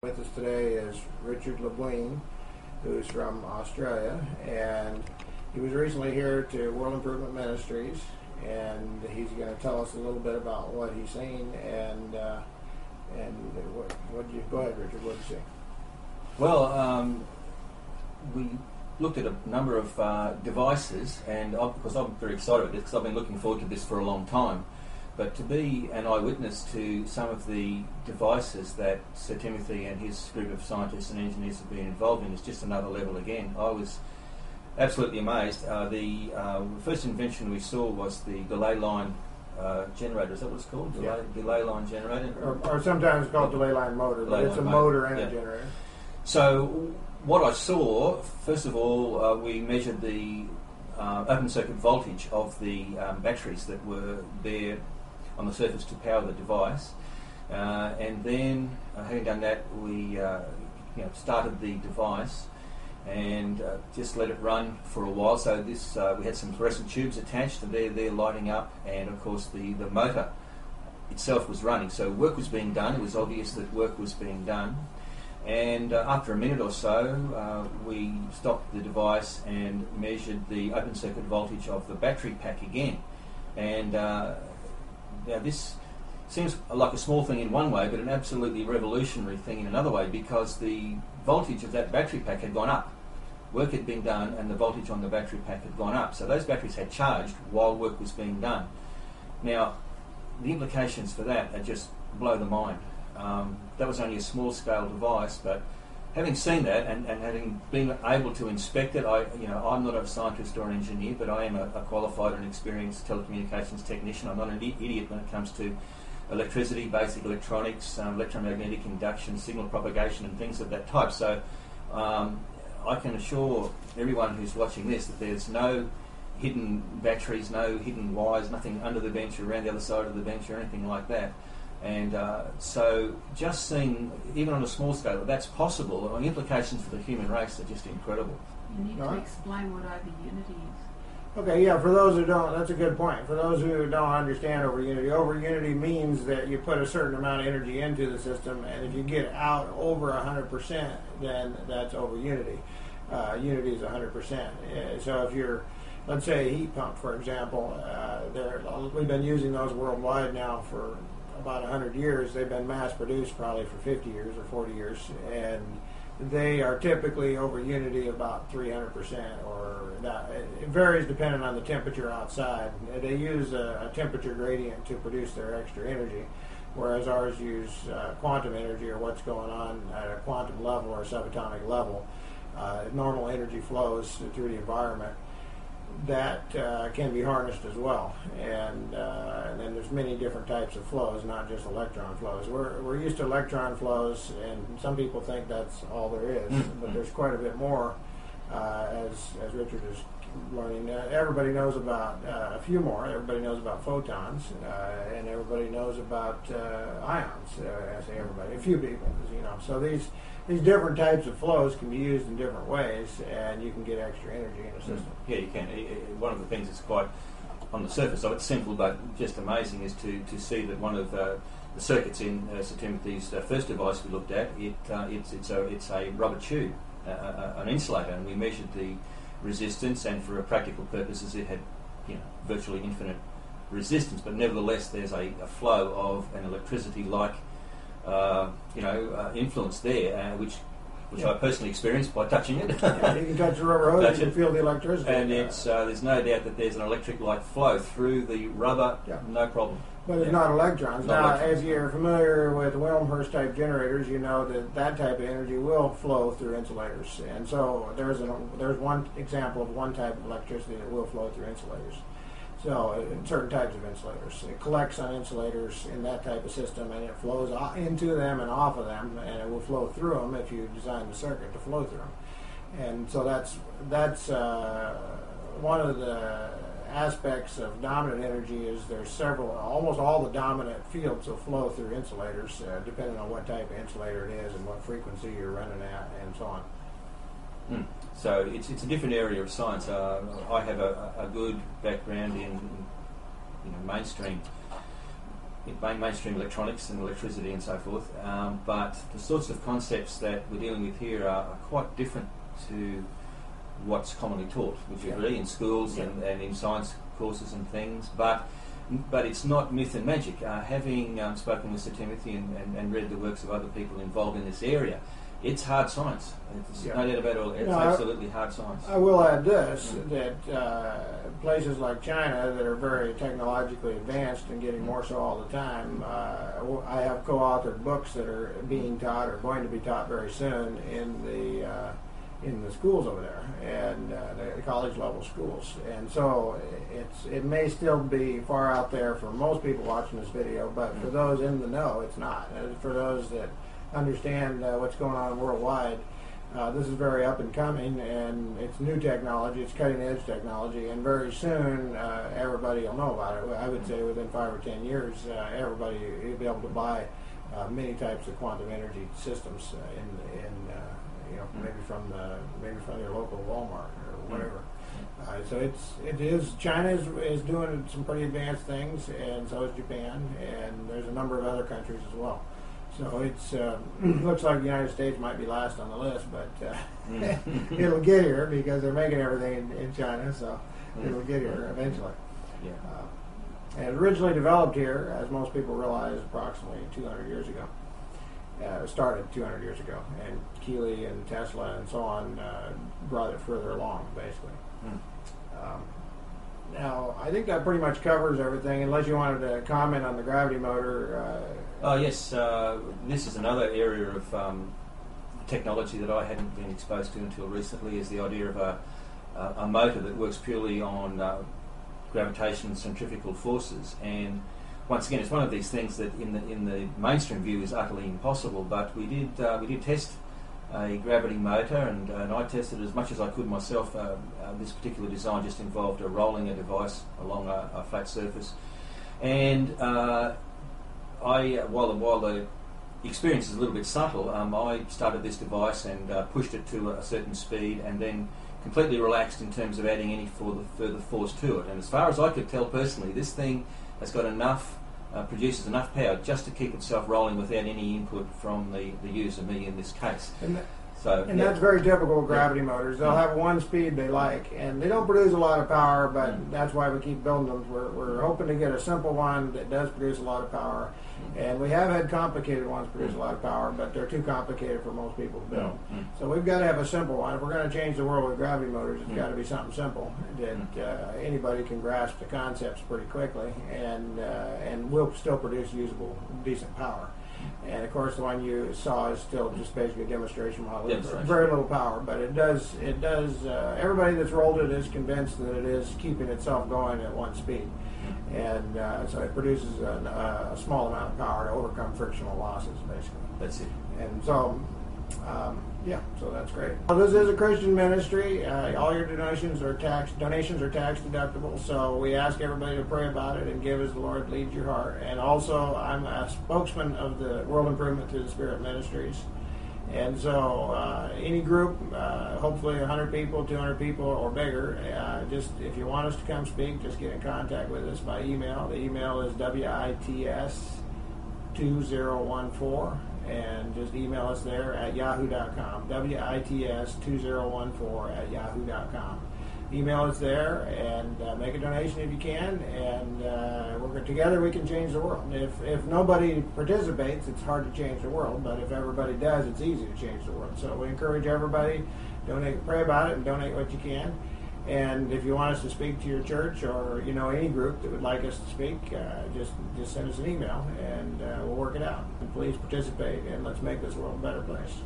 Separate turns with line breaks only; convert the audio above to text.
With us today is Richard LeBuin, who's from Australia, and he was recently here to World Improvement Ministries, and he's going to tell us a little bit about what he's seen and what you go ahead, Richard. What did you see?
Well, we looked at a number of devices, and because I'm very excited about this, because I've been looking forward to this for a long time. But to be an eyewitness to some of the devices that Sir Timothy and his group of scientists and engineers have been involved in is just another level again. I was absolutely amazed. The first invention we saw was the delay line generator. Is that what it's called? Delay line generator?
Or sometimes it's called delay line motor, but it's a motor and a generator.
So what I saw, first of all, we measured the open circuit voltage of the batteries that were there on the surface to power the device, and then having done that, we started the device and just let it run for a while. So this we had some fluorescent tubes attached, and they're lighting up, and of course the motor itself was running. So work was being done. It was obvious that work was being done, and after a minute or so, we stopped the device and measured the open circuit voltage of the battery pack again, and now this seems like a small thing in one way, but an absolutely revolutionary thing in another way, because the voltage of that battery pack had gone up. Work had been done and the voltage on the battery pack had gone up. So those batteries had charged while work was being done. Now, the implications for that are just blow the mind. That was only a small scale device, but having seen that and having been able to inspect it, I'm not a scientist or an engineer, but I am a qualified and experienced telecommunications technician. I'm not an idiot when it comes to electricity, basic electronics, electromagnetic induction, signal propagation and things of that type. So I can assure everyone who's watching this that there's no hidden batteries, no hidden wires, nothing under the bench or around the other side of the bench or anything like that. And so just seeing, even on a small scale, that that's possible, the implications for the human race are just incredible.
You need to explain what overunity is.
Okay, yeah, for those who don't, that's a good point. For those who don't understand overunity means that you put a certain amount of energy into the system, and if you get out over 100%, then that's overunity. Unity is 100%. So if you're, let's say, a heat pump, for example, we've been using those worldwide now for about 100 years. They've been mass produced probably for 50 years or 40 years, and they are typically over unity about 300%, or that. It varies depending on the temperature outside. They use a temperature gradient to produce their extra energy, whereas ours use quantum energy, or what's going on at a quantum level or subatomic level. Normal energy flows through the environment that can be harnessed as well, and then there's many different types of flows, not just electron flows. We're used to electron flows, and some people think that's all there is, but there's quite a bit more, as Richard is learning. Everybody knows about a few more. Everybody knows about photons, and everybody knows about ions. I say everybody, a few people, So these different types of flows can be used in different ways, and you can get extra energy in a system.
Yeah, you can. One of the things that's quite, on the surface of it, simple but just amazing, is to see that one of the circuits in Sir Timothy's first device we looked at, it's a rubber tube, an insulator, and we measured the resistance, and for practical purposes it had virtually infinite resistance, but nevertheless there's a flow of an electricity-like influence there, which I personally experienced by touching it.
Yeah, you can touch the rubber hose, you can feel the electricity.
And there's no doubt that there's an electric-like flow through the rubber, no problem.
But it's not electrons. If you're familiar with Wilmshurst type generators, you know that type of energy will flow through insulators. And so there's one example of one type of electricity that will flow through insulators. So certain types of insulators. It collects on insulators in that type of system, and it flows into them and off of them, and it will flow through them if you design the circuit to flow through them. And so that's one of the aspects of dominant energy is there's almost all the dominant fields will flow through insulators, depending on what type of insulator it is and what frequency you're running at, and so on.
So it's a different area of science. I have a good background in mainstream mainstream electronics and electricity and so forth, but the sorts of concepts that we're dealing with here are quite different to what's commonly taught, which is really in schools and in science courses and things, but it's not myth and magic. Having spoken with Sir Timothy and read the works of other people involved in this area, it's hard science. It's no doubt about it. It's absolutely hard science.
I will add this, that places like China that are very technologically advanced and getting more so all the time, I have co-authored books that are being taught or going to be taught very soon in the schools over there, and the college level schools. And so it may still be far out there for most people watching this video, but for those in the know, it's not. For those that understand what's going on worldwide, this is very up and coming, and it's new technology, it's cutting edge technology, and very soon everybody will know about it. I would say within 5 or 10 years, everybody will be able to buy many types of quantum energy systems maybe from your local Walmart or whatever. So China is doing some pretty advanced things, and so is Japan, and there's a number of other countries as well. So it's looks like the United States might be last on the list, but it'll get here because they're making everything in China, so it'll get here eventually.
Yeah.
And originally developed here, as most people realize, approximately 200 years ago. Started 200 years ago, and Keeley and Tesla and so on brought it further along, basically. Now, I think that pretty much covers everything, unless you wanted to comment on the gravity motor.
Yes, this is another area of technology that I hadn't been exposed to until recently, is the idea of a motor that works purely on gravitation and centrifugal forces. And once again, it's one of these things that in the mainstream view is utterly impossible, but we did test a gravity motor, and I tested as much as I could myself. This particular design just involved rolling a device along a flat surface, and while the experience is a little bit subtle, I started this device and pushed it to a certain speed, and then completely relaxed in terms of adding any further force to it. And as far as I could tell personally, this thing has got enough, produces enough power just to keep itself rolling without any input from the user, me in this case. And
that's very typical of gravity motors. They'll have one speed they like, and they don't produce a lot of power, but that's why we keep building them. We're hoping to get a simple one that does produce a lot of power, and we have had complicated ones produce a lot of power, but they're too complicated for most people to build. So we've got to have a simple one. If we're going to change the world with gravity motors, it's got to be something simple that anybody can grasp the concepts pretty quickly, and will still produce usable, decent power. And of course, the one you saw is still just basically a demonstration model. Very little power, but it does. Everybody that's rolled it is convinced that it is keeping itself going at one speed, and so it produces a small amount of power to overcome frictional losses, basically.
That's it.
And so, so that's great. Well, this is a Christian ministry. All your donations are tax deductible. So we ask everybody to pray about it and give as the Lord leads your heart. And also, I'm a spokesman of the World Improvement Through the Spirit Ministries. And so any group, hopefully 100 people, 200 people, or bigger, just if you want us to come speak, just get in contact with us by email. The email is WITS2014. And just email us there at yahoo.com, WITS2014 @yahoo.com. Email us there and make a donation if you can, and together we can change the world. If nobody participates, it's hard to change the world, but if everybody does, it's easy to change the world. So we encourage everybody, donate, pray about it, and donate what you can. And if you want us to speak to your church or any group that would like us to speak, just send us an email and we'll work it out. And please participate, and let's make this world a better place.